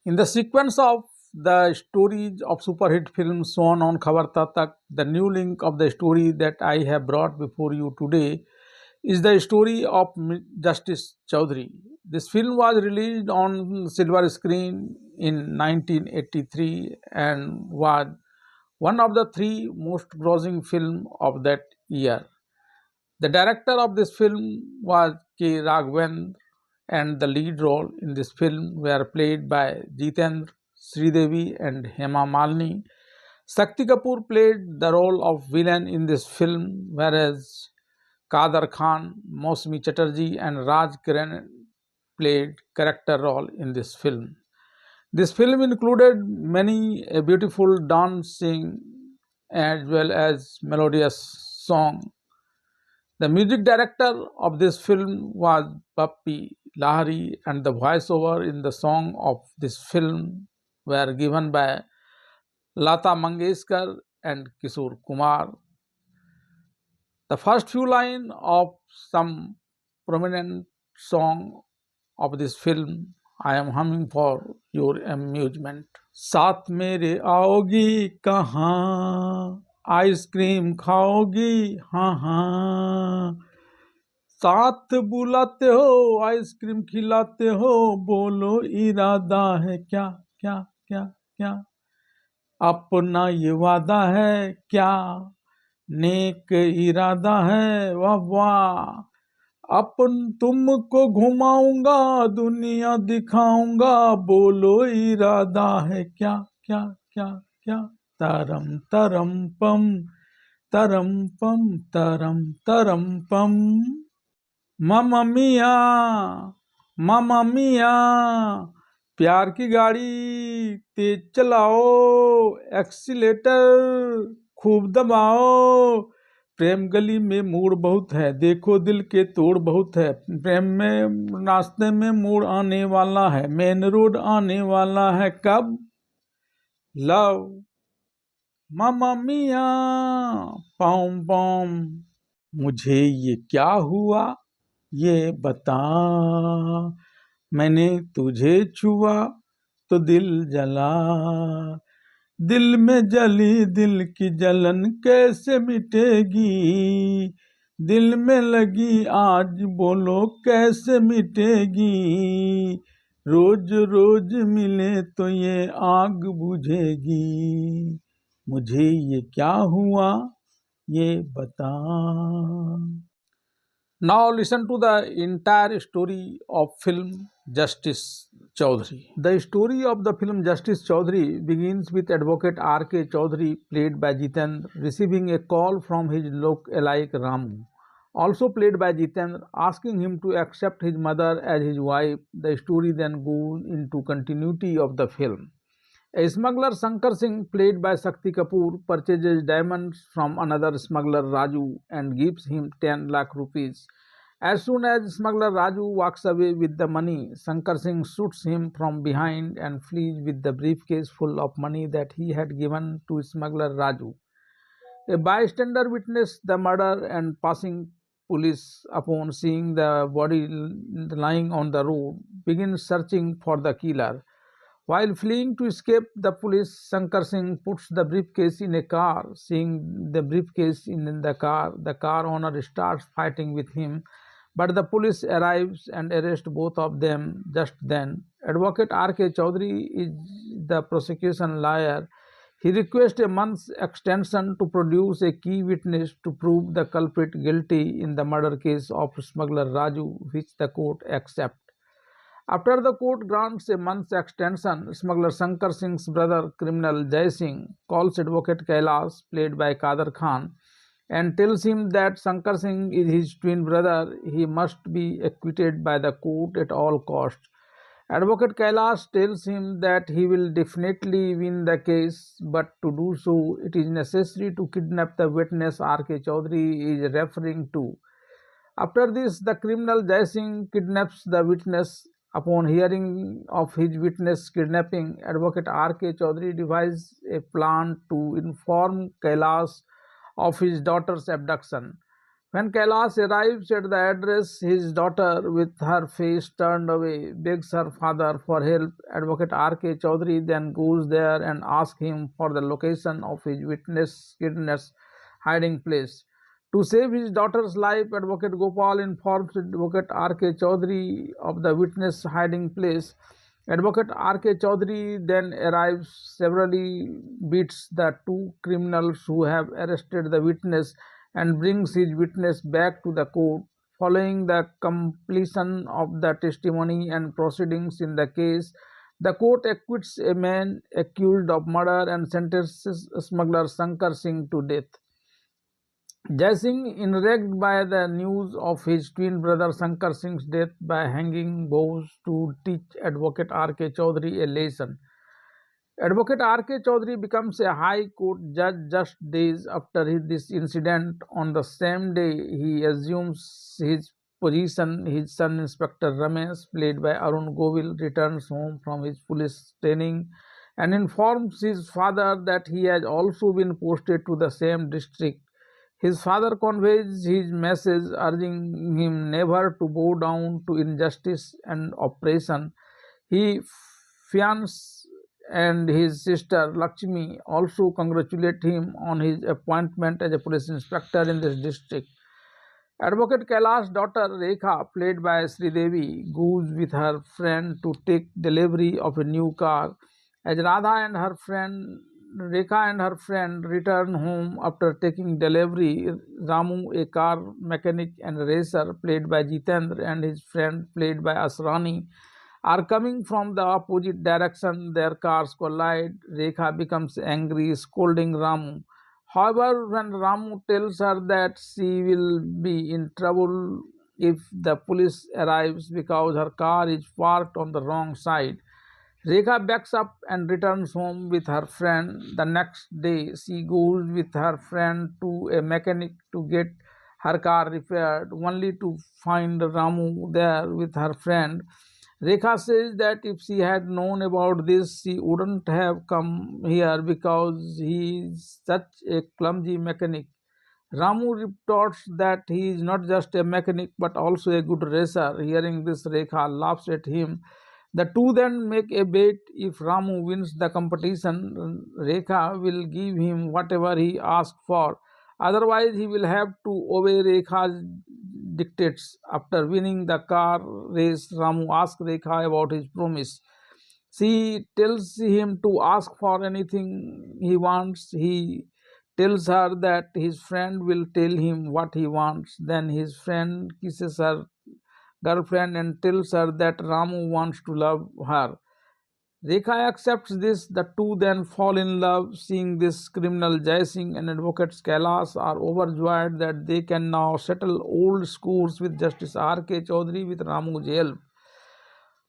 In the sequence of the stories of superhit films shown on Khabar Tak, the new link of the story that I have brought before you today is the story of Justice Chaudhary. This film was released on silver screen in 1983 and was one of the three most grossing films of that year. The director of this film was K. Raghavendra, and the lead role in this film were played by Jitendra, Sridevi, and Hema Malini. Shakti Kapoor played the role of villain in this film, whereas Kader Khan, Mosmi Chatterjee, and Raj Kiran played character role in this film. This film included many beautiful dancing as well as melodious song. The music director of this film was Bappi Lahari, and the voiceover in the song of this film were given by Lata Mangeshkar and Kishore Kumar. The first few lines of some prominent song of this film I am humming for your amusement. साथ मेरे आओगी कहाँ, ice cream खाओगी हाँ हाँ, साथ बुलाते हो ice cream खिलाते हो, बोलो इरादा है क्या क्या क्या क्या, अपना ये वादा है क्या, नेक इरादा है वाह वाह, अपन तुमको घुमाऊंगा दुनिया दिखाऊंगा, बोलो इरादा है क्या क्या क्या क्या, तरम तरम पम तरम पम तरम तरम पम, मामा मिया मामा मिया, प्यार की गाड़ी तेज चलाओ, एक्सीलेटर खूब दबाओ, प्रेम गली में मोड़ बहुत है, देखो दिल के तोड़ बहुत है, प्रेम में रास्ते में मोड़ आने वाला है, मेन रोड आने वाला है, कब लव मामा मिया पाम पाम, मुझे ये क्या हुआ ये बता, मैंने तुझे छुआ तो दिल जला, दिल में जली दिल की जलन कैसे मिटेगी, दिल में लगी आज बोलो कैसे मिटेगी, रोज रोज मिले तो ये आग बुझेगी, मुझे ये क्या हुआ ये बता. Now listen to the entire story of film Justice Chaudhary. The story of the film Justice Chaudhary begins with advocate R.K. Chaudhary, played by Jitendra, receiving a call from his look-alike Ramu, also played by Jitendra, asking him to accept his mother as his wife. The story then goes into continuity of the film. A smuggler, Shankar Singh, played by Shakti Kapoor, purchases diamonds from another smuggler, Raju, and gives him 10 lakh rupees. As soon as smuggler Raju walks away with the money, Shankar Singh shoots him from behind and flees with the briefcase full of money that he had given to smuggler Raju. A bystander witnessed the murder, and passing police, upon seeing the body lying on the road, begins searching for the killer. While fleeing to escape the police, Shankar Singh puts the briefcase in a car. Seeing the briefcase in the car owner starts fighting with him, but the police arrives and arrests both of them just then. Advocate R.K. Chaudhary is the prosecution lawyer. He requests a month's extension to produce a key witness to prove the culprit guilty in the murder case of smuggler Raju, which the court accepts. After the court grants a month's extension, smuggler Shankar Singh's brother, criminal Jai Singh, calls advocate Kailash, played by Kader Khan, and tells him that Shankar Singh is his twin brother. He must be acquitted by the court at all costs. Advocate Kailash tells him that he will definitely win the case, but to do so, it is necessary to kidnap the witness R.K. Chaudhary is referring to. After this, the criminal Jai Singh kidnaps the witness. Upon hearing of his witness kidnapping, advocate R.K. Chaudhary devises a plan to inform Kailash of his daughter's abduction. When Kailash arrives at the address, his daughter, with her face turned away, begs her father for help. Advocate R.K. Chaudhary then goes there and asks him for the location of his witness kidnap's hiding place. To save his daughter's life, Advocate Gopal informs Advocate R.K. Chaudhary of the witness hiding place. Advocate R.K. Chaudhary then arrives, severally beats the two criminals who have arrested the witness and brings his witness back to the court. Following the completion of the testimony and proceedings in the case, the court acquits a man accused of murder and sentences smuggler Shankar Singh to death. Jai Singh, enraged by the news of his twin brother Shankar Singh's death by hanging, vows to teach Advocate R.K. Chaudhary a lesson. Advocate R.K. Chaudhary becomes a High Court judge just days after this incident. On the same day he assumes his position, his son Inspector Ramesh, played by Arun Govil, returns home from his police training and informs his father that he has also been posted to the same district. His father conveys his message, urging him never to bow down to injustice and oppression. He fiancé and his sister Lakshmi also congratulate him on his appointment as a police inspector in this district. Advocate Kailash's daughter Rekha, played by Sridevi, goes with her friend to take delivery of a new car. As Rekha and her friend return home after taking delivery, Ramu, a car mechanic and racer, played by Jitendra, and his friend, played by Asrani, are coming from the opposite direction. Their cars collide. Rekha becomes angry, scolding Ramu. However, when Ramu tells her that she will be in trouble if the police arrives because her car is parked on the wrong side, Rekha backs up and returns home with her friend. The next day, she goes with her friend to a mechanic to get her car repaired, only to find Ramu there with her friend. Rekha says that if she had known about this, she wouldn't have come here because he is such a clumsy mechanic. Ramu retorts that he is not just a mechanic but also a good racer. Hearing this, Rekha laughs at him. The two then make a bet. If Ramu wins the competition, Rekha will give him whatever he asks for. Otherwise, he will have to obey Rekha's dictates. After winning the car race, Ramu asks Rekha about his promise. She tells him to ask for anything he wants. He tells her that his friend will tell him what he wants. Then his friend kisses her girlfriend and tells her that Ramu wants to love her. Rekha accepts this. The two then fall in love. Seeing this, criminal Jai Singh and advocate Kailash are overjoyed that they can now settle old scores with Justice R.K. Chaudhary with Ramu's help.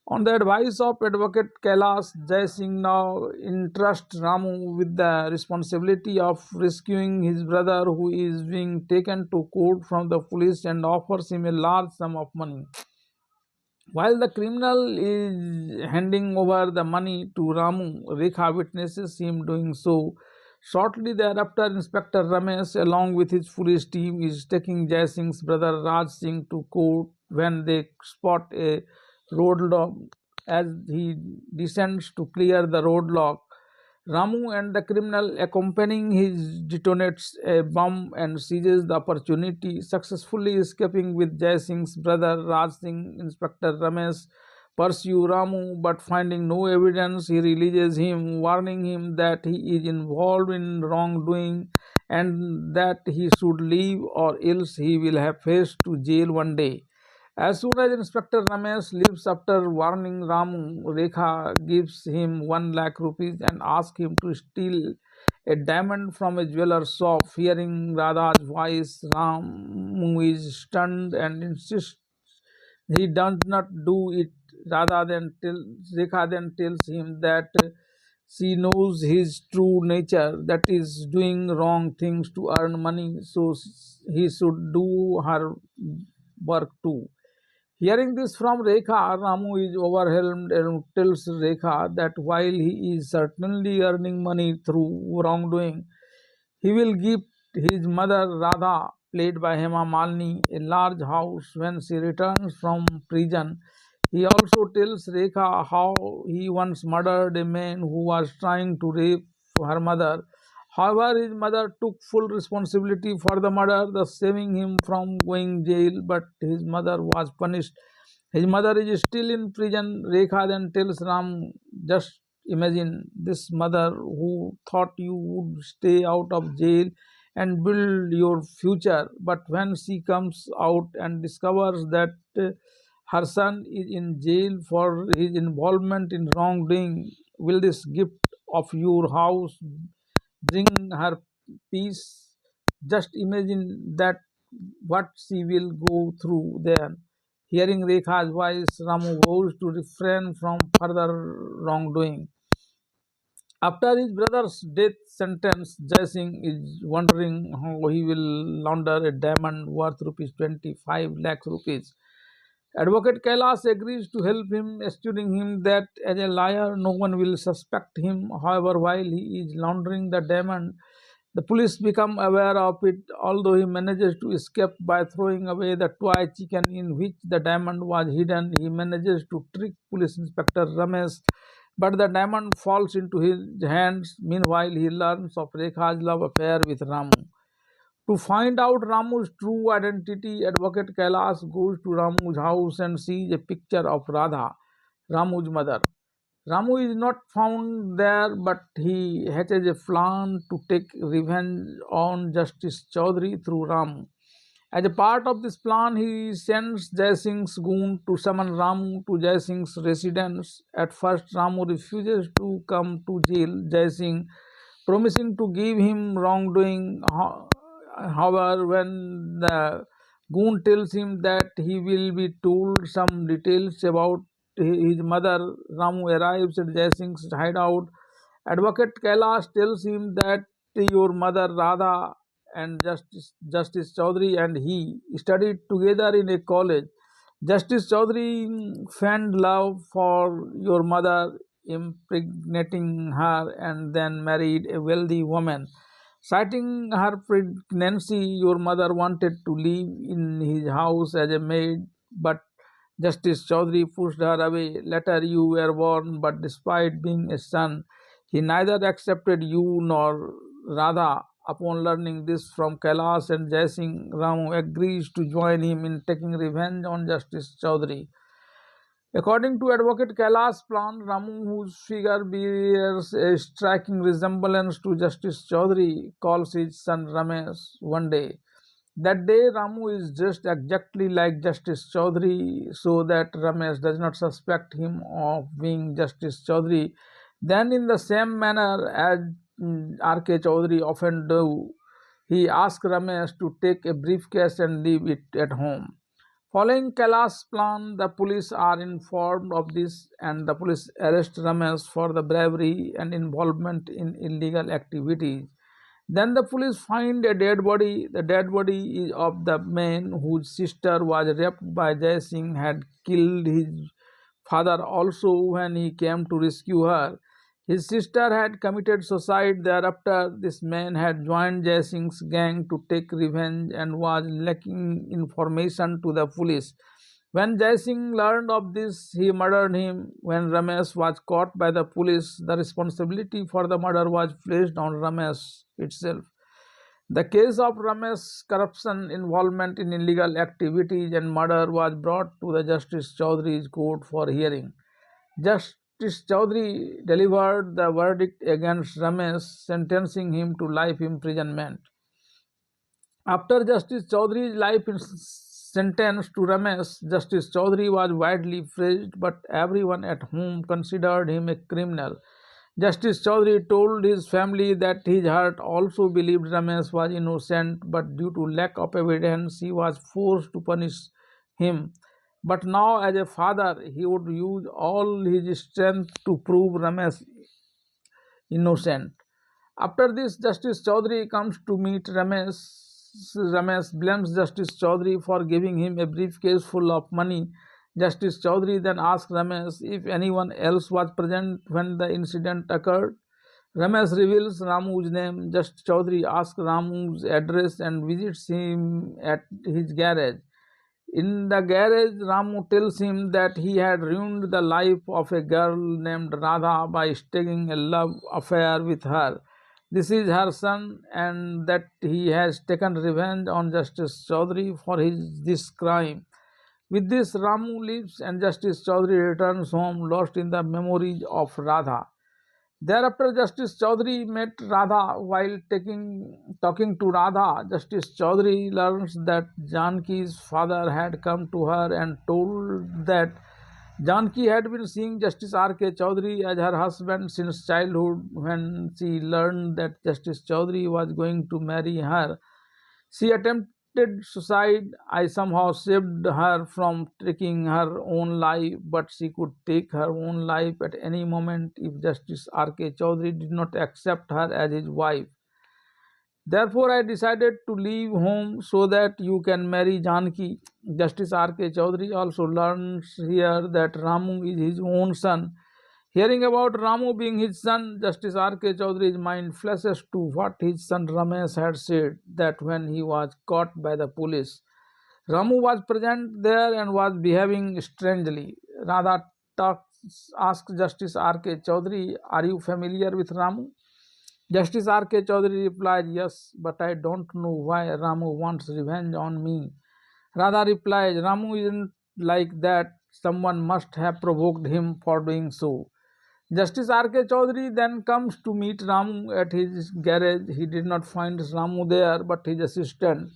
On the advice of advocate Kailash, Jai Singh now entrusts Ramu with the responsibility of rescuing his brother who is being taken to court from the police and offers him a large sum of money. While the criminal is handing over the money to Ramu, Rekha witnesses him doing so. Shortly thereafter, Inspector Ramesh, along with his police team, is taking Jai Singh's brother Raj Singh to court when they spot a roadblock. As he descends to clear the roadblock, Ramu and the criminal accompanying his detonates a bomb and seizes the opportunity, successfully escaping with Jai Singh's brother Raj Singh. Inspector Ramesh pursues Ramu, but finding no evidence, he releases him, warning him that he is involved in wrongdoing and that he should leave or else he will have faced to jail one day. As soon as Inspector Ramesh leaves after warning Ramu, Rekha gives him 1 lakh rupees and asks him to steal a diamond from a jeweler's shop. Hearing Radha's voice, Ramu is stunned and insists he does not do it. Rekha then tells him that she knows his true nature, that is doing wrong things to earn money, so he should do her work too. Hearing this from Rekha, Ramu is overwhelmed and tells Rekha that while he is certainly earning money through wrongdoing, he will give his mother Radha played by Hema Malini, a large house when she returns from prison. He also tells Rekha how he once murdered a man who was trying to rape her mother. However, his mother took full responsibility for the murder, thus saving him from going jail, but his mother was punished. His mother is still in prison. Rekha then tells Ram, just imagine this mother who thought you would stay out of jail and build your future. But when she comes out and discovers that her son is in jail for his involvement in wrongdoing, will this gift of your house bring her peace? Just imagine that what she will go through then. Hearing Rekha's voice, Ramu vows to refrain from further wrongdoing. After his brother's death sentence, Jai Singh is wondering how he will launder a diamond worth rupees 25 lakhs rupees. Advocate Kailash agrees to help him, assuring him that as a liar no one will suspect him. However, while he is laundering the diamond, the police become aware of it. Although he manages to escape by throwing away the toy chicken in which the diamond was hidden, he manages to trick Police Inspector Ramesh, but the diamond falls into his hands. Meanwhile, he learns of Rekha's love affair with Ramu. To find out Ramu's true identity, Advocate Kailash goes to Ramu's house and sees a picture of Radha, Ramu's mother. Ramu is not found there, but he hatches a plan to take revenge on Justice Chaudhary through Ramu. As a part of this plan, he sends Jai Singh's goon to summon Ramu to Jai Singh's residence. At first, Ramu refuses to come to jail. Jai Singh, promising to give him wrongdoing. However, when the goon tells him that he will be told some details about his mother, Ramu arrives at Jai Singh's hideout. Advocate Kailash tells him that your mother Radha and Justice Chaudhary and he studied together in a college. Justice Chaudhary feigned love for your mother, impregnating her, and then married a wealthy woman. Citing her pregnancy, your mother wanted to live in his house as a maid, but Justice Chaudhary pushed her away. Later, you were born, but despite being a son, he neither accepted you nor Radha. Upon learning this from Kailash and Jai Singh, Ramu agrees to join him in taking revenge on Justice Chaudhary. According to Advocate Kailash's plan, Ramu, whose figure bears a striking resemblance to Justice Chaudhary, calls his son Ramesh one day. That day, Ramu is dressed exactly like Justice Chaudhary so that Ramesh does not suspect him of being Justice Chaudhary. Then, in the same manner as R.K. Chaudhary often do, he asks Ramesh to take a briefcase and leave it at home. Following Kailash's plan, the police are informed of this and the police arrest Ramesh for the bravery and involvement in illegal activities. Then the police find a dead body. The dead body is of the man whose sister was raped by Jai Singh, had killed his father also when he came to rescue her. His sister had committed suicide thereafter. This man had joined Jai Singh's gang to take revenge and was lacking information to the police. When Jai Singh learned of this, he murdered him. When Ramesh was caught by the police, the responsibility for the murder was placed on Ramesh itself. The case of Ramesh's corruption, involvement in illegal activities, and murder was brought to the Justice Chaudhary's court for hearing. Justice Chaudhary delivered the verdict against Ramesh, sentencing him to life imprisonment. After Justice Chaudhary's life sentence to Ramesh, Justice Chaudhary was widely praised, but everyone at home considered him a criminal. Justice Chaudhary told his family that his heart also believed Ramesh was innocent, but due to lack of evidence, he was forced to punish him. But now, as a father, he would use all his strength to prove Ramesh innocent. After this, Justice Chaudhary comes to meet Ramesh. Ramesh blames Justice Chaudhary for giving him a briefcase full of money. Justice Chaudhary then asks Ramesh if anyone else was present when the incident occurred. Ramesh reveals Ramu's name. Justice Chaudhary asks Ramu's address and visits him at his garage. In the garage, Ramu tells him that he had ruined the life of a girl named Radha by staging a love affair with her. This is her son, and that he has taken revenge on Justice Chaudhary for this crime. With this, Ramu leaves and Justice Chaudhary returns home lost in the memories of Radha. Thereafter, Justice Chaudhary met Radha while talking to Radha. Justice Chaudhary learns that Janki's father had come to her and told that Janki had been seeing Justice R.K. Chaudhary as her husband since childhood. When she learned that Justice Chaudhary was going to marry her, she attempted suicide. I somehow saved her from taking her own life, but she could take her own life at any moment if Justice R.K. Chaudhary did not accept her as his wife. Therefore, I decided to leave home so that you can marry Janki. Justice R.K. Chaudhary also learns here that Ramu is his own son. Hearing about Ramu being his son, Justice R.K. Chaudhary's mind flashes to what his son Ramesh had said, that when he was caught by the police, Ramu was present there and was behaving strangely. Radha asks Justice R.K. Chaudhary, "Are you familiar with Ramu?" Justice R.K. Chaudhary replies, "Yes, but I don't know why Ramu wants revenge on me." Radha replies, "Ramu isn't like that. Someone must have provoked him for doing so." Justice R.K. Chaudhary then comes to meet Ramu at his garage. He did not find Ramu there, but his assistant.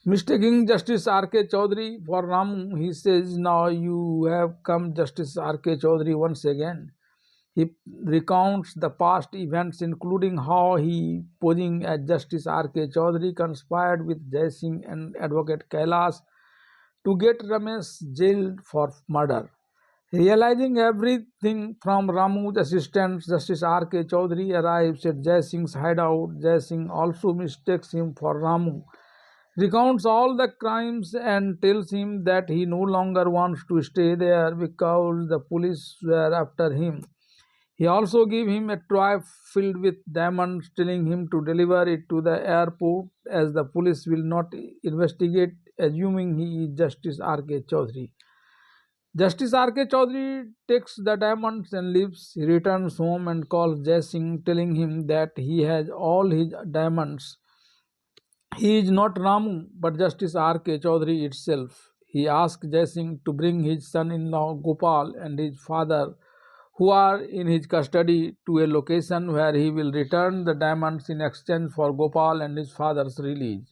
Mistaking Justice R.K. Chaudhary for Ramu, he says, "Now you have come, Justice R.K. Chaudhary, once again." He recounts the past events, including how he, posing as Justice R.K. Chaudhary, conspired with Jai Singh and Advocate Kailash to get Ramesh jailed for murder. Realizing everything from Ramu's assistant, Justice R.K. Chaudhary arrives at Jai Singh's hideout. Jai Singh also mistakes him for Ramu, recounts all the crimes, and tells him that he no longer wants to stay there because the police were after him. He also gives him a trough filled with diamonds, telling him to deliver it to the airport as the police will not investigate, assuming he is Justice R.K. Chaudhary. Justice R.K. Chaudhary takes the diamonds and leaves. He returns home and calls Jai Singh, telling him that he has all his diamonds. He is not Ramu, but Justice R.K. Chaudhary itself. He asks Jai Singh to bring his son-in-law Gopal and his father, who are in his custody, to a location where he will return the diamonds in exchange for Gopal and his father's release.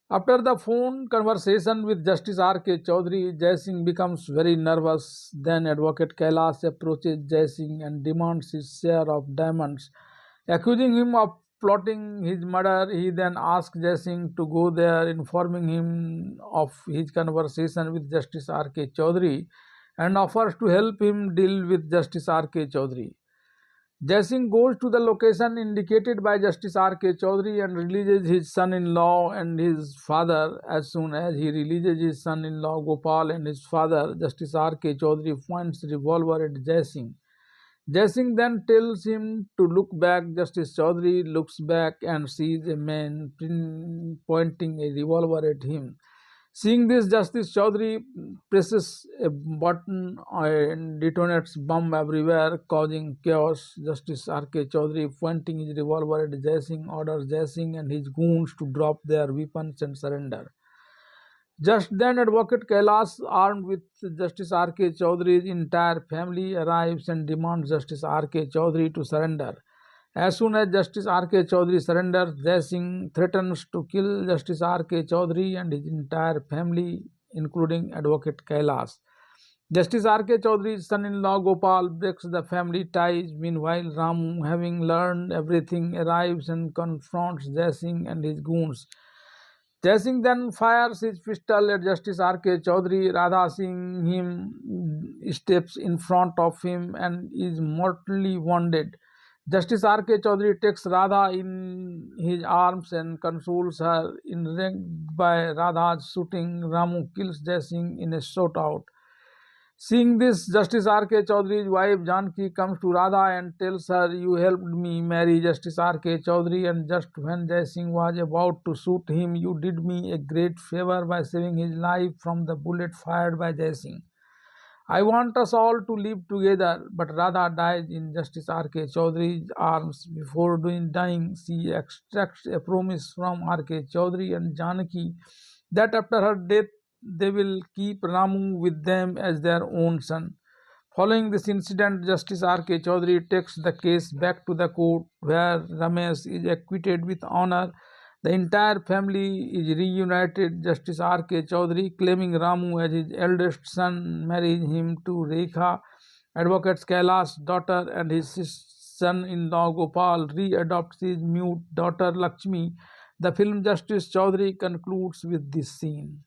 After the phone conversation with Justice R.K. Chaudhary, Jai Singh becomes very nervous. Then Advocate Kailash approaches Jai Singh and demands his share of diamonds, accusing him of plotting his murder. He then asks Jai Singh to go there, informing him of his conversation with Justice R.K. Chaudhary, and offers to help him deal with Justice R.K. Chaudhary. Jai Singh goes to the location indicated by Justice R.K. Chaudhary and releases his son-in-law and his father. As soon as he releases his son-in-law Gopal and his father, Justice R.K. Chaudhary points the revolver at Jai Singh. Jai Singh then tells him to look back. Justice Chaudhary looks back and sees a man pointing a revolver at him. Seeing this, Justice Chaudhary presses a button and detonates bomb everywhere, causing chaos. Justice R.K. Chaudhary, pointing his revolver at Jai Singh, orders Jai Singh and his goons to drop their weapons and surrender. Just then, Advocate Kailash, armed with Justice R.K. Chaudhary's entire family, arrives and demands Justice R.K. Chaudhary to surrender. As soon as Justice R.K. Chaudhary surrenders, Jai Singh threatens to kill Justice R.K. Chaudhary and his entire family, including Advocate Kailash. Justice R.K. Chaudhary's son-in-law Gopal breaks the family ties. Meanwhile, Ramu, having learned everything, arrives and confronts Jai Singh and his goons. Jai Singh then fires his pistol at Justice R.K. Chaudhary. Radha, seeing him, steps in front of him and is mortally wounded. Justice R.K. Chaudhary takes Radha in his arms and consoles her. Enraged by Radha's shooting, Ramu kills Jai Singh in a shootout. Seeing this, Justice R.K. Chaudhary's wife Janki comes to Radha and tells her, "You helped me marry Justice R.K. Chaudhary, and just when Jai Singh was about to shoot him, you did me a great favor by saving his life from the bullet fired by Jai Singh. I want us all to live together." But Radha dies in Justice R.K. Chaudhary's arms. Before dying, she extracts a promise from R.K. Chaudhary and Janaki that after her death, they will keep Ramu with them as their own son. Following this incident, Justice R.K. Chaudhary takes the case back to the court, where Ramesh is acquitted with honor. The entire family is reunited. Justice R.K. Chaudhary, claiming Ramu as his eldest son, marries him to Rekha. Advocate Kailash' daughter and his son-in-law Gopal re-adopts his mute daughter Lakshmi. The film Justice Chaudhary concludes with this scene.